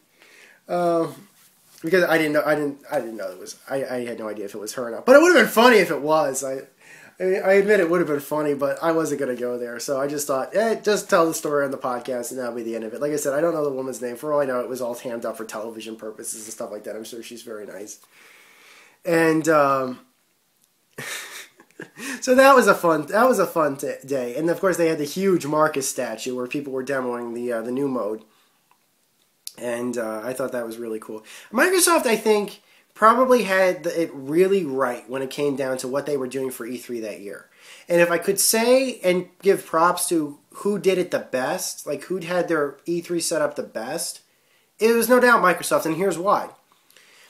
Because I didn't know it was. I had no idea if it was her or not. But it would have been funny if it was. I admit it would have been funny, but I wasn't going to go there. So I just thought, just tell the story on the podcast, and that'll be the end of it. Like I said, I don't know the woman's name. For all I know, it was all hammed up for television purposes and stuff like that. I'm sure she's very nice. And so that was a fun day. And of course, they had the huge Marcus statue where people were demoing the new mode. And I thought that was really cool. Microsoft, I think, probably had it really right when it came down to what they were doing for E3 that year. And if I could say and give props to who did it the best, like who had their E3 set up the best, it was no doubt Microsoft, and here's why.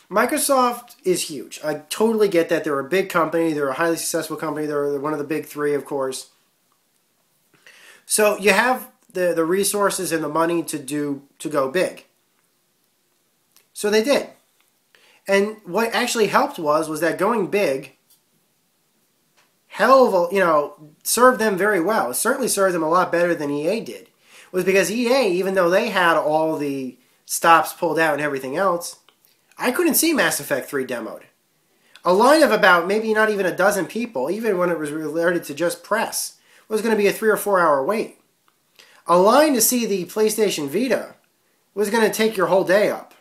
Microsoft is huge. I totally get that. They're a big company. They're a highly successful company. They're one of the big three, of course. So you have the resources and the money to go big. So they did. And what actually helped was that going big, served them very well. It certainly served them a lot better than EA did. It was because EA, even though they had all the stops pulled out and everything else, I couldn't see Mass Effect 3 demoed. A line of about maybe not even a dozen people, even when it was related to just press, was going to be a 3 or 4 hour wait. A line to see the PlayStation Vita was going to take your whole day up.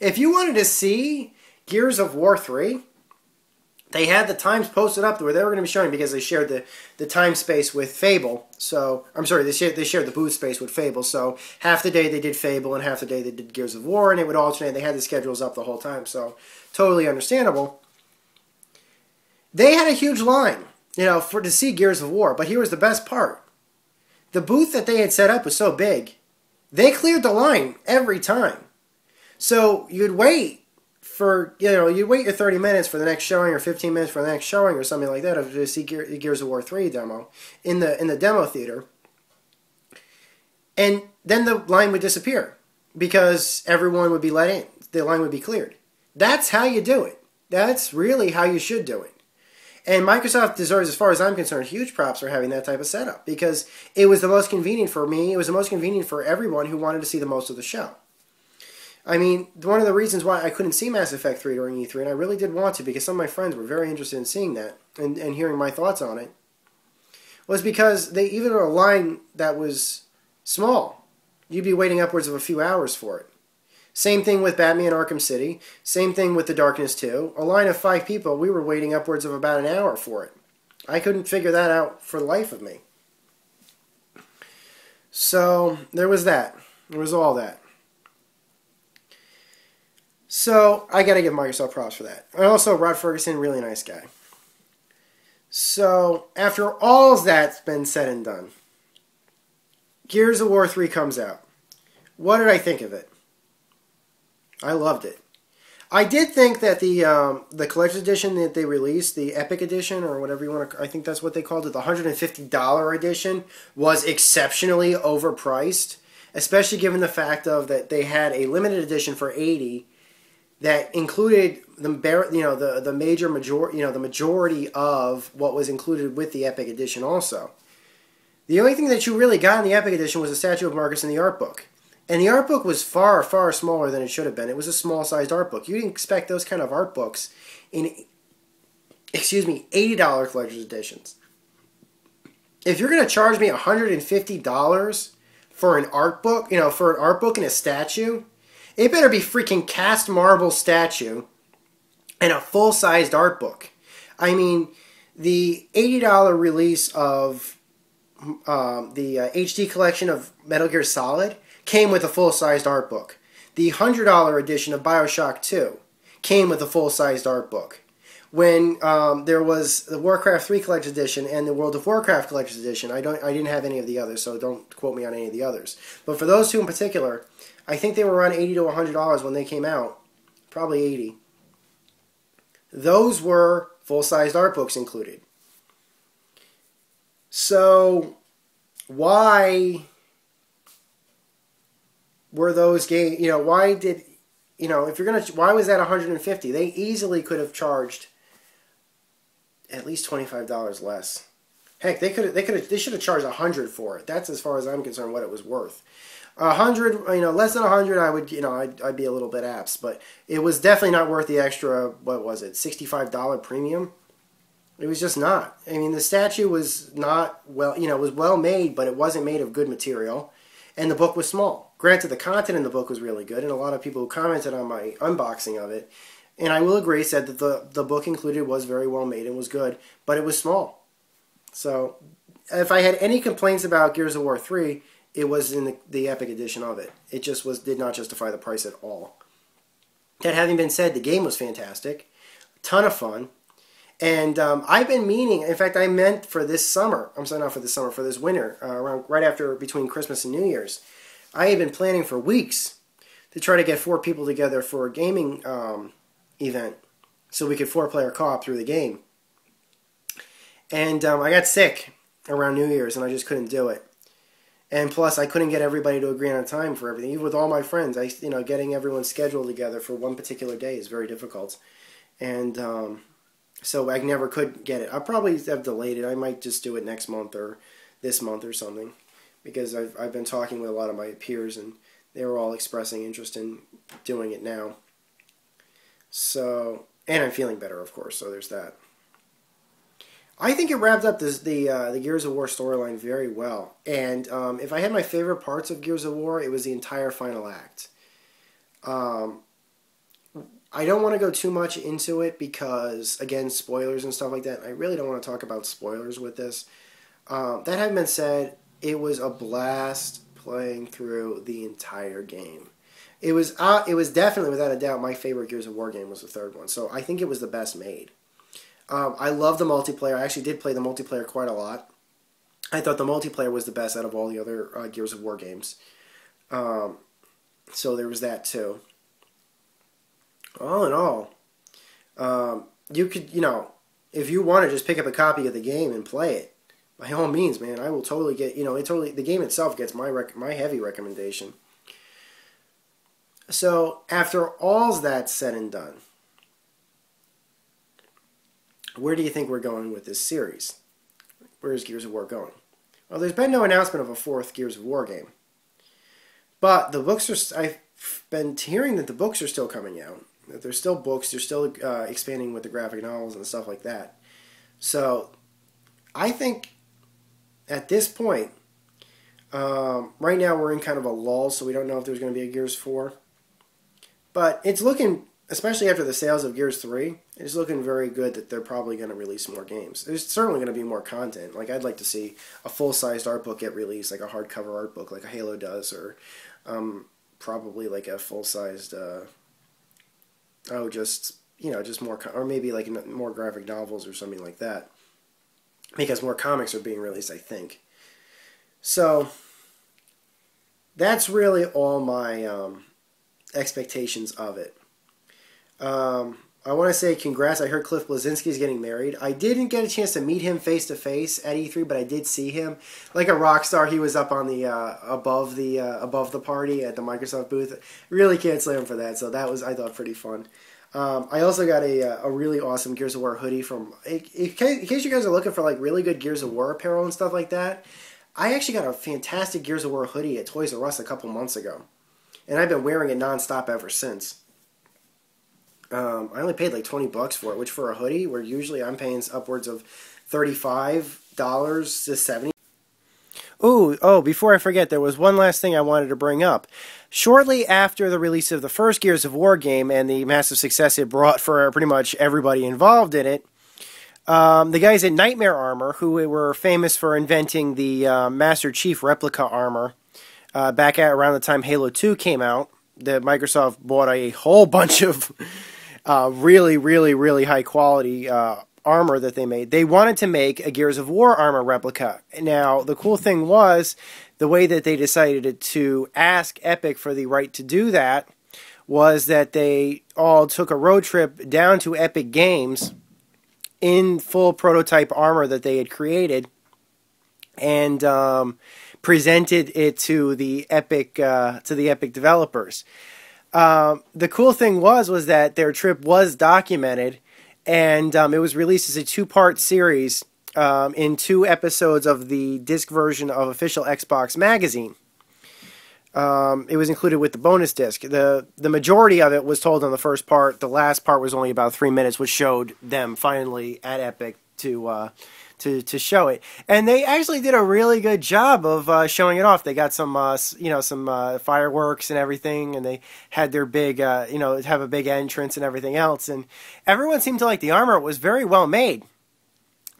If you wanted to see Gears of War 3, they had the times posted up where they were going to be showing, because they shared the time space with Fable. So, I'm sorry, they shared the booth space with Fable. So, half the day they did Fable and half the day they did Gears of War, and it would alternate. They had the schedules up the whole time, so totally understandable. They had a huge line, to see Gears of War, but here was the best part. The booth that they had set up was so big, they cleared the line every time. So, you'd wait you wait your 30 minutes for the next showing, or 15 minutes for the next showing, or something like that, to see Gears of War 3 demo in the demo theater, and then the line would disappear because everyone would be let in. The line would be cleared. That's how you do it. That's really how you should do it. And Microsoft deserves, as far as I'm concerned, huge props for having that type of setup, because it was the most convenient for me. It was the most convenient for everyone who wanted to see the most of the show. I mean, one of the reasons why I couldn't see Mass Effect 3 during E3, and I really did want to, because some of my friends were very interested in seeing that and hearing my thoughts on it, was because they even a line that was small. You'd be waiting upwards of a few hours for it. Same thing with Batman Arkham City. Same thing with The Darkness 2. A line of 5 people, we were waiting upwards of about an hour for it. I couldn't figure that out for the life of me. So, there was that. There was all that. So, I gotta give Microsoft props for that. And also, Rod Ferguson, really nice guy. So, after all that's been said and done, Gears of War 3 comes out. What did I think of it? I loved it. I did think that the collector's edition that they released, the Epic Edition, or whatever you want to, I think that's what they called it, the $150 edition, was exceptionally overpriced, especially given the fact of that they had a limited edition for $80 that included the majority of what was included with the Epic Edition also. The only thing that you really got in the Epic Edition was a statue of Marcus in the art book. And the art book was far, far smaller than it should have been. It was a small-sized art book. You didn't expect those kind of art books in, $80 collector's editions. If you're going to charge me $150 for an art book, for an art book and a statue, it better be freaking cast marble statue and a full-sized art book. I mean, the $80 release of the HD collection of Metal Gear Solid came with a full-sized art book. The $100 edition of BioShock 2 came with a full-sized art book. When there was the Warcraft 3 Collector's Edition and the World of Warcraft Collector's Edition, I didn't have any of the others, so don't quote me on any of the others. But for those two in particular, I think they were around $80 to $100 when they came out. Probably $80. Those were full-sized art books included. So, why were those games, why did, if you're going to, why was that $150? They easily could have charged at least $25 less. Heck, they should have charged $100 for it. That's, as far as I'm concerned, what it was worth. $100, less than $100, I would, I'd be a little bit apt, but it was definitely not worth the extra, what was it, $65 premium? It was just not. I mean, the statue was not was well made, but it wasn't made of good material, and the book was small. Granted, the content in the book was really good, and a lot of people who commented on my unboxing of it, and I will agree, said that the book included was very well made and was good, but it was small. So, if I had any complaints about Gears of War 3, it was in the Epic Edition of it. It just did not justify the price at all. That having been said, the game was fantastic, a ton of fun. And I've been meaning, in fact, I meant for this summer, I'm sorry, not for this summer, for this winter, between Christmas and New Year's, I had been planning for weeks to try to get 4 people together for a gaming event so we could 4-player co-op through the game. And I got sick around New Year's and I just couldn't do it. And plus, I couldn't get everybody to agree on a time for everything. Even with all my friends, getting everyone's schedule together for one particular day is very difficult. And so I never could get it. I'll probably have delayed it. I might just do it next month or this month or something. Because I've been talking with a lot of my peers and they were all expressing interest in doing it now. So, and I'm feeling better, of course, so there's that. I think it wrapped up the Gears of War storyline very well. And if I had my favorite parts of Gears of War, it was the entire final act. I don't want to go too much into it because, again, spoilers and stuff like that. I really don't want to talk about spoilers with this. That having been said, it was a blast playing through the entire game. It was definitely, without a doubt, my favorite Gears of War game was the third one. So I think it was the best made. I love the multiplayer. I actually did play the multiplayer quite a lot. I thought the multiplayer was the best out of all the other Gears of War games. So there was that too. All in all, you could, if you want to just pick up a copy of the game and play it, by all means, man, I will totally get, the game itself gets my heavy recommendation. So, after all that's said and done, where do you think we're going with this series? Where is Gears of War going? Well, there's been no announcement of a fourth Gears of War game. But the books I've been hearing that the books are still coming out. That there's still books, they're still expanding with the graphic novels and stuff like that. So, I think at this point, right now we're in kind of a lull, so we don't know if there's going to be a Gears 4. But it's looking, especially after the sales of Gears 3, it's looking very good that they're probably going to release more games. There's certainly going to be more content. Like, I'd like to see a full-sized art book get released, like a hardcover art book like a Halo does, or probably like a full-sized, just more, or maybe like more graphic novels or something like that. Because more comics are being released, I think. So, that's really all my expectations of it. I want to say congrats. I heard Cliff Bleszinski's getting married. I didn't get a chance to meet him face to face at E3, but I did see him. Like a rock star, he was up on the above the party at the Microsoft booth. Really can't slay him for that. So that was, I thought, pretty fun. I also got a really awesome Gears of War hoodie from. In case you guys are looking for like really good Gears of War apparel and stuff like that, I actually got a fantastic Gears of War hoodie at Toys R Us a couple months ago, and I've been wearing it nonstop ever since. I only paid like $20 for it, which for a hoodie, where usually I'm paying upwards of $35 to $70. Before I forget, there was one last thing I wanted to bring up. Shortly after the release of the first Gears of War game and the massive success it brought for pretty much everybody involved in it, the guys at Nightmare Armor, who were famous for inventing the Master Chief replica armor, back at around the time Halo 2 came out, Microsoft bought a whole bunch of really, really, really high quality armor that they made. They wanted to make a Gears of War armor replica. Now, the cool thing was, the way that they decided to ask Epic for the right to do that was that they all took a road trip down to Epic Games in full prototype armor that they had created and presented it to the Epic developers. The cool thing was that their trip was documented, and it was released as a 2-part series in 2 episodes of the disc version of Official Xbox Magazine. It was included with the bonus disc. The majority of it was told on the first part. The last part was only about 3 minutes, which showed them finally at Epic to show it. And they actually did a really good job of showing it off. They got some fireworks and everything, and they had their big have a big entrance and everything else. And everyone seemed to like the armor. It was very well made.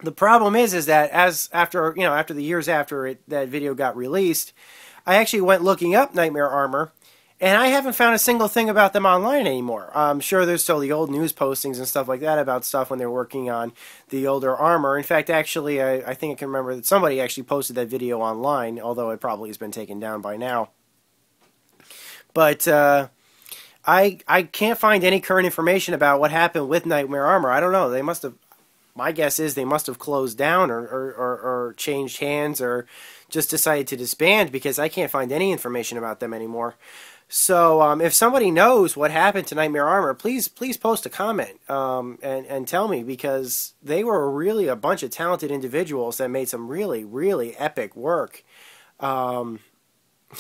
The problem is that after the years after that video got released, I actually went looking up Nightmare Armor, and I haven't found a single thing about them online anymore. I'm sure there's still the old news postings and stuff like that about stuff when they're working on the older armor. In fact, actually, I think I can remember that somebody actually posted that video online, although it probably has been taken down by now. But I can't find any current information about what happened with Nightmare Armor. I don't know. They must have. My guess is they must have closed down or changed hands or just decided to disband, because I can't find any information about them anymore. So if somebody knows what happened to Nightmare Armor, please post a comment and tell me, because they were really a bunch of talented individuals that made some really, really epic work. Man,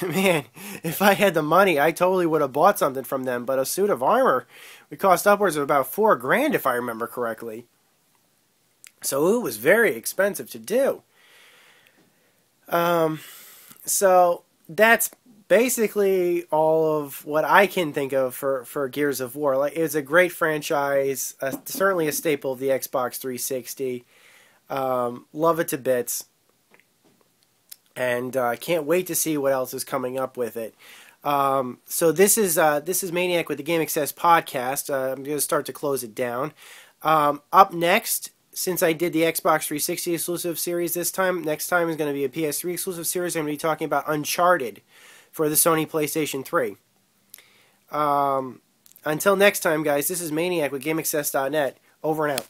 if I had the money, I totally would have bought something from them, but a suit of armor would cost upwards of about $4,000 if I remember correctly. So it was very expensive to do. So that's basically all of what I can think of for Gears of War. Like, it's a great franchise, certainly a staple of the Xbox 360. Love it to bits, and can't wait to see what else is coming up with it. So this is Maniac with the Game Access podcast. I'm going to start to close it down. Up next, since I did the Xbox 360 exclusive series next time is going to be a PS3 exclusive series. I'm going to be talking about Uncharted for the Sony PlayStation 3. Until next time, guys, this is Maniac with GameAccess.net. Over and out.